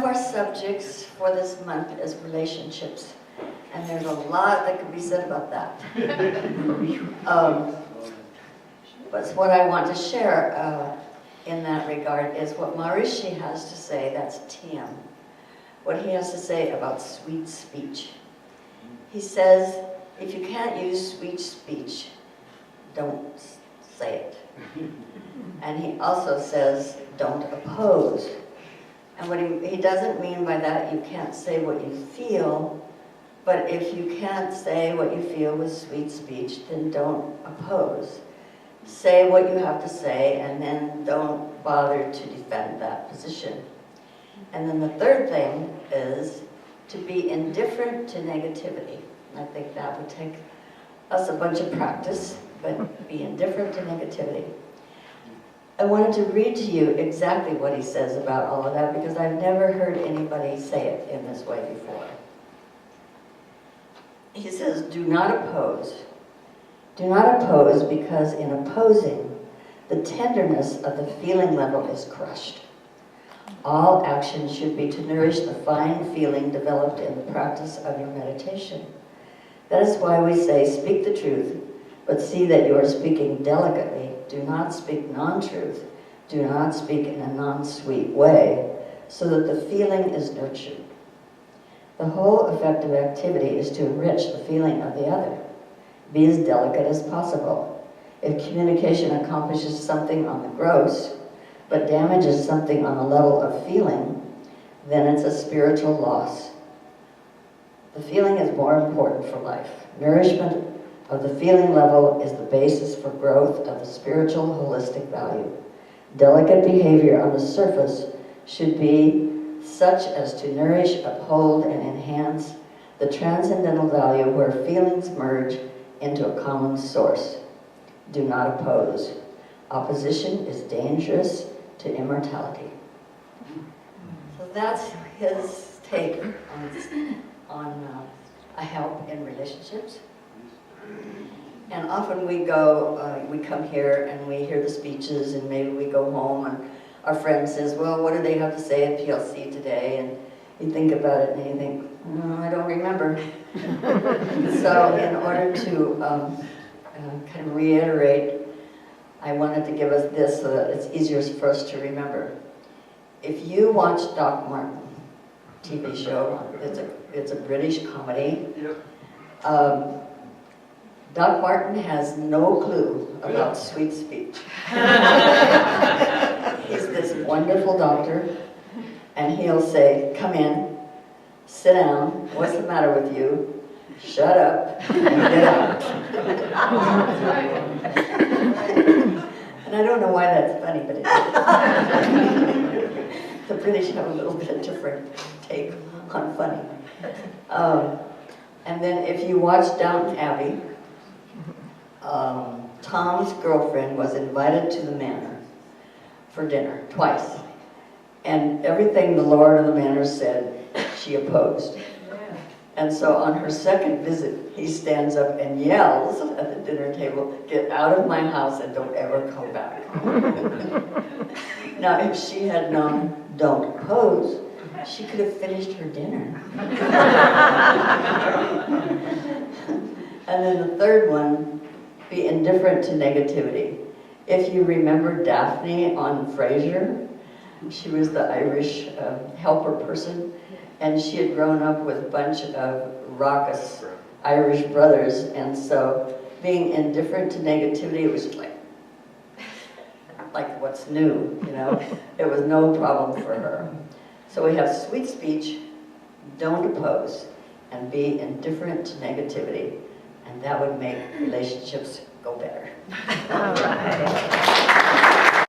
our subjects for this month is relationships, and there's a lot that could be said about that. But what I want to share in that regard is what Maharishi has to say, that's TM, what he has to say about sweet speech. He says, if you can't use sweet speech, don't say it. And he also says, don't oppose. And what he doesn't mean by that, you can't say what you feel, but if you can't say what you feel with sweet speech, then don't oppose. Say what you have to say, and then don't bother to defend that position. And then the third thing is to be indifferent to negativity. I think that would take us a bunch of practice, but be indifferent to negativity. I wanted to read to you exactly what he says about all of that, because I've never heard anybody say it in this way before. He says, do not oppose. Do not oppose, because in opposing, the tenderness of the feeling level is crushed. All action should be to nourish the fine feeling developed in the practice of your meditation. That is why we say, speak the truth, but see that you are speaking delicately. Do not speak non-truth. Do not speak in a non-sweet way, so that the feeling is nurtured. The whole effective activity is to enrich the feeling of the other. Be as delicate as possible. If communication accomplishes something on the gross, but damages something on the level of feeling, then it's a spiritual loss. The feeling is more important for life. Nourishment of the feeling level is the basis for growth of the spiritual holistic value. Delicate behavior on the surface should be such as to nourish, uphold, and enhance the transcendental value where feelings merge into a common source. Do not oppose. Opposition is dangerous to immortality. So that's his take on a help in relationships. And often we go, we come here and we hear the speeches, and maybe we go home and our friend says, well, what do they have to say at PLC today? And you think about it and you think, I don't remember. So in order to kind of reiterate, I wanted to give us this so that it's easier for us to remember. If you watch Doc Martin TV show, it's a British comedy. Yep. Doc Martin has no clue about sweet speech. He's this wonderful doctor, and he'll say, come in, sit down, what's the matter with you? Shut up, and get out. And I don't know why that's funny, but it is. The British have a little bit different take on funny. And then if you watch Downton Abbey, Tom's girlfriend was invited to the manor for dinner twice, and everything the lord of the manor said, she opposed. And so on her second visit, he stands up and yells at the dinner table, get out of my house and don't ever come back. Now, if she had known, don't oppose, she could have finished her dinner. And then the third one, be indifferent to negativity. If you remember Daphne on Frasier, she was the Irish helper person, and she had grown up with a bunch of raucous Irish brothers, and so being indifferent to negativity, it was like what's new, you know? It was no problem for her. So we have sweet speech, don't oppose, and be indifferent to negativity, and that would make relationships go better. All right.